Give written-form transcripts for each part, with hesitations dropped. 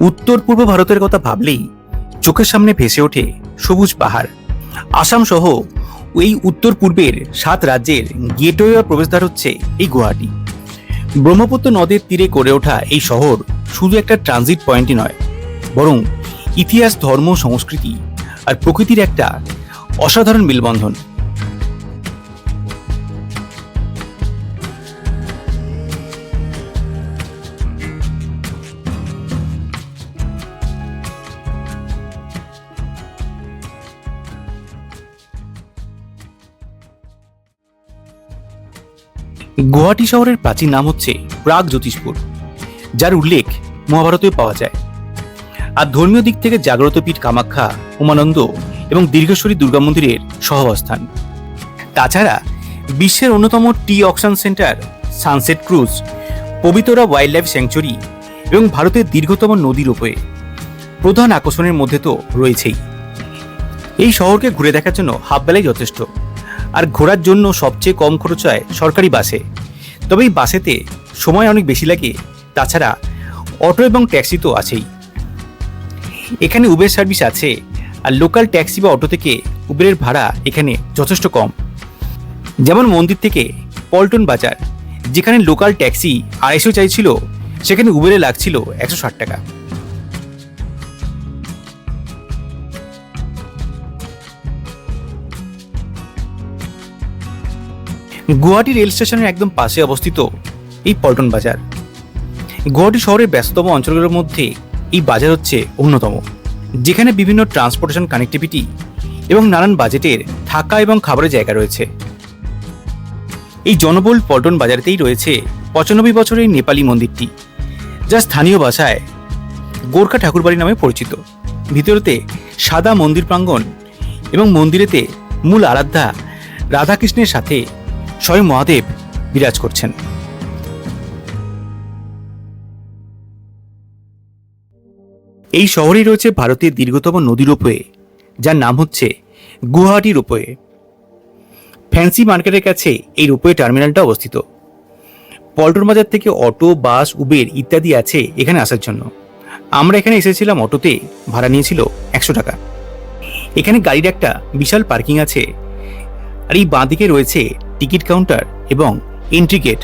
উত্তর পূর্ব ভারতের কথা ভাবলেই চোখের সামনে ভেসে ওঠে সবুজ পাহাড়। আসাম সহ এই উত্তর পূর্বের 7 রাজ্যের গেটওয়ে বা প্রবেশদ্বার হচ্ছে এই গুয়াহাটি। ব্রহ্মপুত্র নদের তীরে গড়ে ওঠা এই শহর শুধু একটা ট্রানজিট পয়েন্টই নয়, বরং ইতিহাস, ধর্ম, সংস্কৃতি আর প্রকৃতির একটা অসাধারণ মেলবন্ধন। গুয়াহাটি শহরের প্রাচীন নাম হচ্ছে প্রাগ জ্যোতিষপুর, যার উল্লেখ মহাভারতেও পাওয়া যায়। আর ধর্মীয় দিক থেকে জাগ্রত পীঠ কামাখ্যা, উমানন্দ এবং দীর্ঘেশ্বরী দুর্গা মন্দিরের সহাবস্থান। তাছাড়া বিশ্বের অন্যতম টি auction centre, sunset cruise, Pobitora wildlife sanctuary এবং ভারতের দীর্ঘতম নদী রোপওয়ে প্রধান আকর্ষণের মধ্যে তো রয়েছেই। এই শহরকে ঘুরে দেখার জন্য হাফ বেলাই যথেষ্ট, আর ঘোরার জন্য সবচেয়ে কম খরচ হয় সরকারি বাসে। তবে এই বাসেতে সময় অনেক বেশি লাগে। তাছাড়া অটো এবং ট্যাক্সি তো আছেই। এখানে উবের সার্ভিস আছে, আর লোকাল ট্যাক্সি বা অটো থেকে উবেরের ভাড়া এখানে যথেষ্ট কম। যেমন মন্দির থেকে পল্টন বাজার, যেখানে লোকাল ট্যাক্সি 250 চাইছিল, সেখানে উবেরে লাগছিল 160 টাকা। গুয়াহাটি রেল স্টেশনের একদম পাশে অবস্থিত এই পল্টন বাজার। গুয়াহাটি শহরের ব্যস্ততম অঞ্চলগুলোর মধ্যে এই বাজার হচ্ছে অন্যতম, যেখানে বিভিন্ন ট্রান্সপোর্টেশন কানেক্টিভিটি এবং নানান বাজেটের থাকা এবং খাবারের জায়গা রয়েছে। এই জনবহুল পল্টন বাজারেতেই রয়েছে 95 বছরের নেপালি মন্দিরটি, যা স্থানীয় ভাষায় গোর্খা ঠাকুরবাড়ি নামে পরিচিত। ভিতরেতে সাদা মন্দির প্রাঙ্গণ এবং মন্দিরেতে মূল আরাধ্যা রাধাকৃষ্ণের সাথে স্বয়ং মহাদেব বিরাজ করছেন। এই শহরেই রয়েছে ভারতের দীর্ঘতম নদী রোপওয়ে, যার নাম হচ্ছে গুয়াহাটি রোপওয়ে। ফ্যান্সি মার্কেটের কাছে এই রোপওয়ে টার্মিনালটা অবস্থিত। পল্টন বাজার থেকে অটো, বাস, উবের ইত্যাদি আছে এখানে আসার জন্য। আমরা এখানে এসেছিলাম অটোতে, ভাড়া নিয়েছিল 100 টাকা। এখানে গাড়ির একটা বিশাল পার্কিং আছে, আর এই বাঁদিকে রয়েছে টিকিট কাউন্টার এবং এন্ট্রি গেট।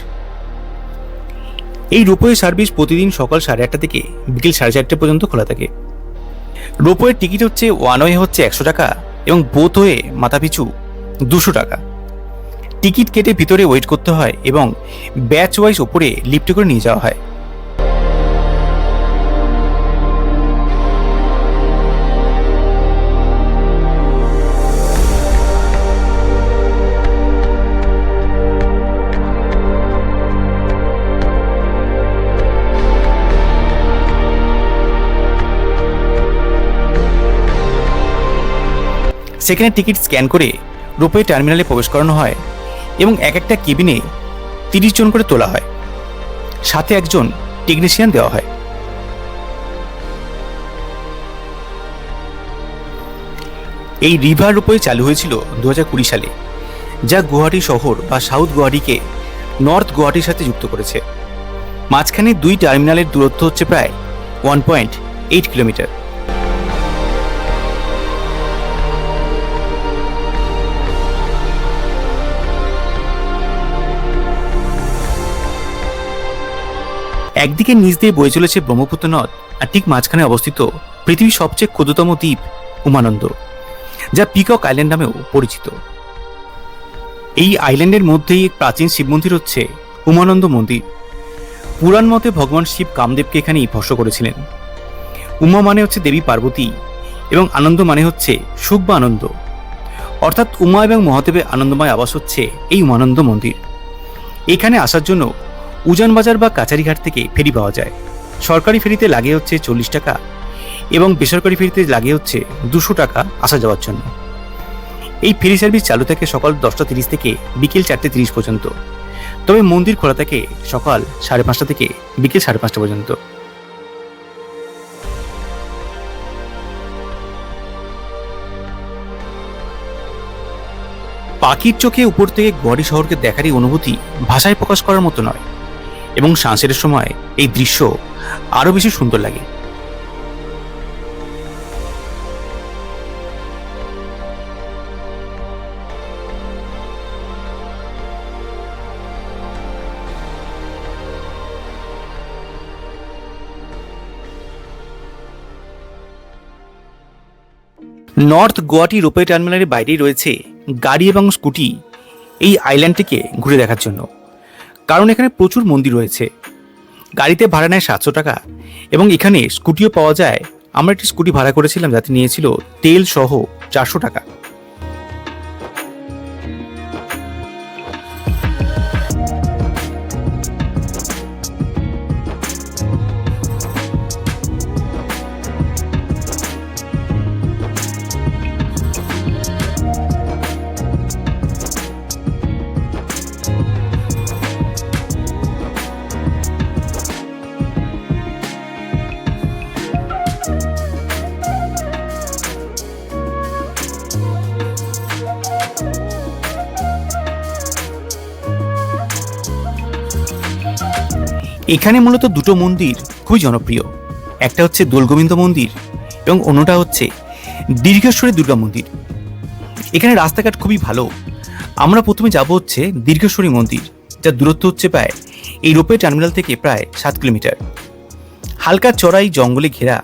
এই রোপওয়ে সার্ভিস প্রতিদিন সকাল 8:30 থেকে বিকেল 4:30 পর্যন্ত খোলা থাকে। রোপওয়ের টিকিট হচ্ছে ওয়ান ওয়ে হচ্ছে 100 টাকা এবং বোথ ওয়ে মাথাপিছু 200 টাকা। টিকিট কেটে ভিতরে ওয়েট করতে হয় এবং ব্যাচ ওয়াইজ ওপরে লিফটে করে নিয়ে যাওয়া হয়। সেখানে টিকিট স্ক্যান করে রোপওয়ে টার্মিনালে প্রবেশ করানো হয় এবং এক একটা কেবিনে 30 জন করে তোলা হয়, সাথে একজন টেকনিশিয়ান দেওয়া হয়। এই রিভার রোপওয়ে চালু হয়েছিল 2020 সালে, যা গুয়াহাটি শহর বা সাউথ গুয়াহাটিকে নর্থ গুয়াহাটির সাথে যুক্ত করেছে। মাঝখানে 2 টার্মিনালের দূরত্ব হচ্ছে প্রায় 1.8 কিলোমিটার। একদিকে নিচ দিয়ে বয়ে চলেছে ব্রহ্মপুত্র নদ, আর ঠিক মাঝখানে অবস্থিত পৃথিবীর সবচেয়ে ক্ষুদ্রতম দ্বীপ উমানন্দ, যা পিকক আইল্যান্ড নামেও পরিচিত। এই আইল্যান্ডের মধ্যেই এক প্রাচীন শিব মন্দির হচ্ছে উমানন্দ মন্দির। পুরাণ মতে ভগবান শিব কামদেবকে এখানেই ভস্ম করেছিলেন। উমা মানে হচ্ছে দেবী পার্বতী এবং আনন্দ মানে হচ্ছে সুখ বা আনন্দ, অর্থাৎ উমা এবং মহাদেবের আনন্দময় আবাস হচ্ছে এই উমানন্দ মন্দির। এখানে আসার জন্য উজান বাজার বা কাছারিঘাট থেকে ফেরি পাওয়া যায়। সরকারি ফেরিতে লাগে হচ্ছে 40 টাকা এবং বেসরকারি ফেরিতে লাগে হচ্ছে 200 টাকা আসা যাওয়ার জন্য। এই ফেরি সার্ভিস চালু থাকে সকাল 10:30 থেকে বিকেল 4:30 পর্যন্ত। তবে মন্দির খোলা থাকে সকাল 5:30 থেকে বিকেল 5:30 পর্যন্ত। পাখির চোখে উপর থেকে গুয়াহাটি শহরকে দেখারই অনুভূতি ভাষায় প্রকাশ করার মতো নয়, এবং সানসেটের সময় এই দৃশ্য আরো বেশি সুন্দর লাগে। নর্থ গুয়াহাটি রোপওয়ে টার্মিনালের বাইরেই রয়েছে গাড়ি এবং স্কুটি এই আইল্যান্ডটিকে ঘুরে দেখার জন্য, কারণ এখানে প্রচুর মন্দির রয়েছে। গাড়িতে ভাড়া নেয় 700 টাকা এবং এখানে স্কুটিও পাওয়া যায়। আমরা একটি স্কুটি ভাড়া করেছিলাম যাতে নিয়েছিল তেল সহ 400 টাকা। এখানে মূলত দুটো মন্দির খুবই জনপ্রিয়, একটা হচ্ছে দোলগোবিন্দ মন্দির এবং অন্যটা হচ্ছে দীর্ঘেশ্বরী দুর্গা মন্দির। এখানে রাস্তাঘাট খুবই ভালো। আমরা প্রথমে যাব হচ্ছে দীর্ঘেশ্বরী মন্দির, যার দূরত্ব হচ্ছে প্রায় এই রোপওয়ে টার্মিনাল থেকে প্রায় 7 কিলোমিটার। হালকা চড়াই জঙ্গলে ঘেরা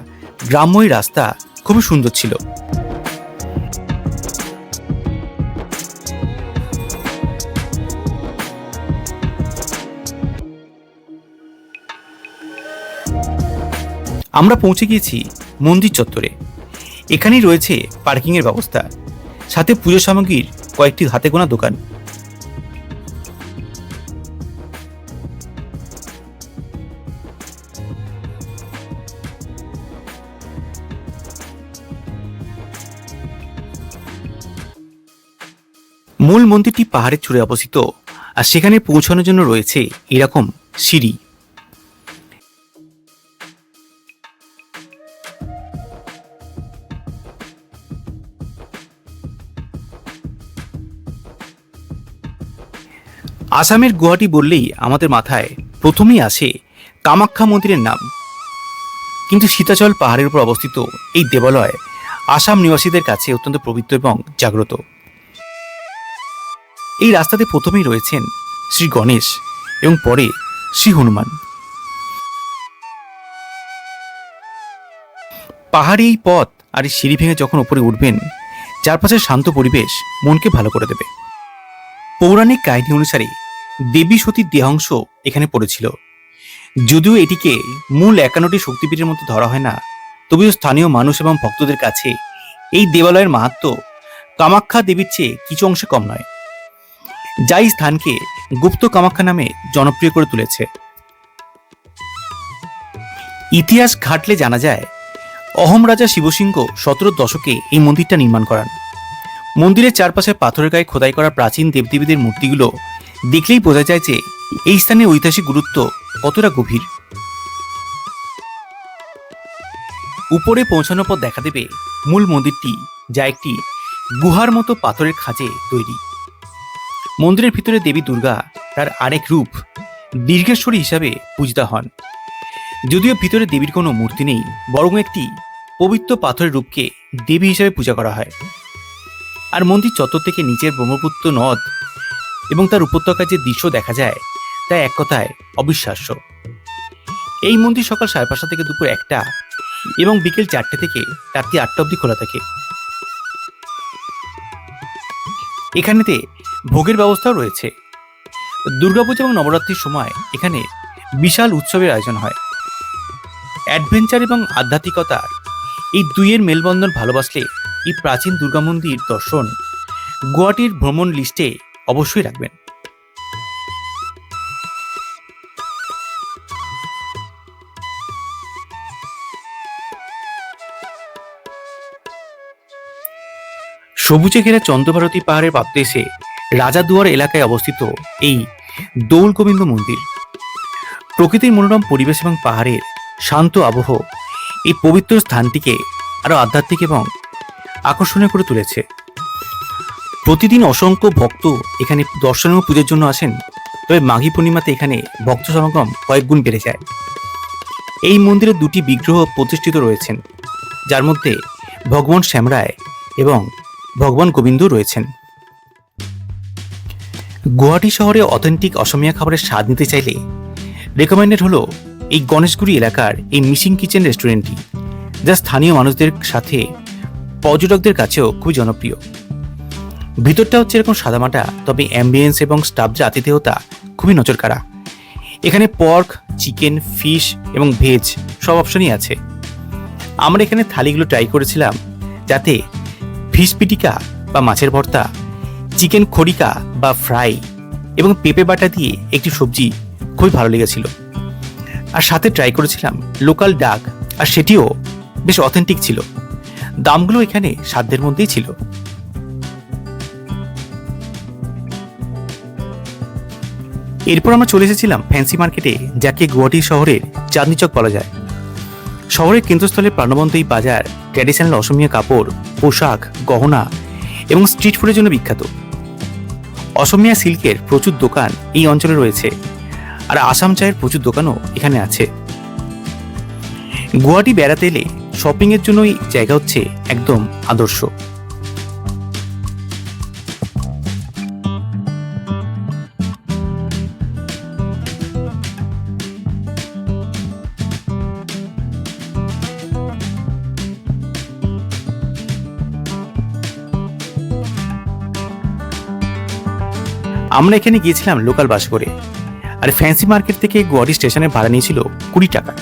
গ্রাম্য এই রাস্তা খুবই সুন্দর ছিল। আমরা পৌঁছে গিয়েছি মন্দির চত্বরে। এখানেই রয়েছে পার্কিং এর ব্যবস্থা, সাথে পুজো সামগ্রীর কয়েকটি হাতে গোনা দোকান। মূল মন্দিরটি পাহাড়ের চূড়ে অবস্থিত, আর সেখানে পৌঁছানোর জন্য রয়েছে এরকম সিঁড়ি। আসামের গুয়াহাটি বললেই আমাদের মাথায় প্রথমেই আসে কামাখ্যা মন্দিরের নাম, কিন্তু সীতাচল পাহাড়ের উপর অবস্থিত এই দেবালয় আসাম নিবাসীদের কাছে অত্যন্ত পবিত্র এবং জাগ্রত। এই রাস্তাতে প্রথমেই রয়েছেন শ্রী গণেশ এবং পরে শ্রী হনুমান। পাহাড়ি এই পথ আর এই সিঁড়ি ভেঙে যখন উপরে উঠবেন, চারপাশের শান্ত পরিবেশ মনকে ভালো করে দেবে। পৌরাণিক কাহিনী অনুসারে দেবী সতীর দেহাংশ এখানে পড়েছিল। যদিও এটিকে মূল 51টি শক্তিপীঠের মধ্যে ধরা হয় না, তবুও স্থানীয় মানুষ এবং ভক্তদের কাছে এই দেবালয়ের মাহাত্ম্য কামাখ্যা দেবীর চেয়ে কিছু অংশে কম নয়, যা এই স্থানকে গুপ্ত কামাখ্যা নামে জনপ্রিয় করে তুলেছে। ইতিহাস ঘাটলে জানা যায়, অহোম রাজা শিবসিংহ 17 দশকে এই মন্দিরটা নির্মাণ করান। মন্দিরের চারপাশে পাথরের গায়ে খোদাই করা প্রাচীন দেবদেবীদের মূর্তিগুলো দেখলেই বোঝা যায় যে এই স্থানের ঐতিহাসিক গুরুত্ব কতটা গভীর। উপরে পৌঁছানোর পর দেখা দেবে মূল মন্দিরটি, যা একটি গুহার মতো পাথরের খাঁজে তৈরি। মন্দিরের ভিতরে দেবী দুর্গা তার আরেক রূপ দীর্ঘেশ্বরী হিসাবে পূজিতা হন। যদিও ভিতরে দেবীর কোনো মূর্তি নেই, বরং একটি পবিত্র পাথরের রূপকে দেবী হিসাবে পূজা করা হয়। আর মন্দির চত্বর থেকে নিচের ব্রহ্মপুত্র নদ এবং তার উপত্যকার যে দৃশ্য দেখা যায়, তা এক কথায় অবিশ্বাস্য। এই মন্দির সকাল 5:30 থেকে দুপুর 1টা এবং বিকেল 4টে থেকে রাত্রি 8টা অবধি খোলা থাকে। এখানেতে ভোগের ব্যবস্থাও রয়েছে। দুর্গাপূজা এবং নবরাত্রির সময় এখানে বিশাল উৎসবের আয়োজন হয়। অ্যাডভেঞ্চার এবং আধ্যাত্মিকতার এই দুইয়ের মেলবন্ধন ভালোবাসলে এই প্রাচীন দুর্গা মন্দির দর্শন গুয়াহাটির ভ্রমণ লিস্টে অবশ্যই রাখবেন। সবুজে ঘেরা চন্দ্রভারতী পাহাড়ের পাদদেশে রাজাদুয়ার এলাকায় অবস্থিত এই দৌল গোবিন্দ মন্দির। প্রকৃতির মনোরম পরিবেশ এবং পাহাড়ের শান্ত আবহ এই পবিত্র স্থানটিকে আরো আধ্যাত্মিক এবং আকর্ষণীয় করে তুলেছে। প্রতিদিন অসংখ্য ভক্ত এখানে দর্শন ও পুজোর জন্য আসেন, তবে মাঘী পূর্ণিমাতে এখানে ভক্ত সমাগম কয়েক গুণ বেড়ে যায়। এই মন্দিরে 2টি বিগ্রহ প্রতিষ্ঠিত রয়েছেন, যার মধ্যে ভগবান শ্যামরায় এবং ভগবান গোবিন্দ রয়েছেন। গুয়াহাটি শহরে অথেন্টিক অসমীয়া খাবারের স্বাদ নিতে চাইলে রেকমেন্ডেড হলো এই গণেশগুড়ি এলাকার এই মিসিং কিচেন রেস্টুরেন্টটি, যা স্থানীয় মানুষদের সাথে পর্যটকদের কাছেও খুবই জনপ্রিয়। ভিতরটা হচ্ছে এরকম সাদামাটা, তবে অ্যাম্বিয়েন্স এবং স্টাফ যে আতিথেয়তা খুবই নজরকাড়া। এখানে পর্ক, চিকেন, ফিশ এবং ভেজ সব অপশনই আছে। আমরা এখানে থালিগুলো ট্রাই করেছিলাম, যাতে ফিশ পিটিকা বা মাছের ভর্তা, চিকেন খড়িকা বা ফ্রাই এবং পেঁপে বাটা দিয়ে একটি সবজি খুবই ভালো লেগেছিল। আর সাথে ট্রাই করেছিলাম লোকাল ডাক, আর সেটিও বেশ অথেন্টিক ছিল। দামগুলো এখানে সাধ্যের মধ্যেই ছিল। এরপর আমরা চলে এসেছিলাম ফ্যান্সি মার্কেটে, যাকে গুয়াহাটি শহরের চাঁদনি চক বলা যায়। শহরের কেন্দ্রস্থলে প্রাণবন্ত এই বাজার ট্র্যাডিশনাল অসমীয়া কাপড়, পোশাক, গহনা এবং স্ট্রিট ফুডের জন্য বিখ্যাত। অসমীয়া সিল্কের প্রচুর দোকান এই অঞ্চলে রয়েছে, আর আসাম চায়ের প্রচুর দোকানও এখানে আছে। গুয়াহাটি বেড়াতে এলে শপিং এর জন্য এই জায়গা হচ্ছে একদম আদর্শ। আমরা এখানে গিয়েছিলাম লোকাল বাস করে, আর ফ্যান্সি মার্কেট থেকে গুয়াহাটি স্টেশনের ভাড়া নিয়েছিল 20 টাকা।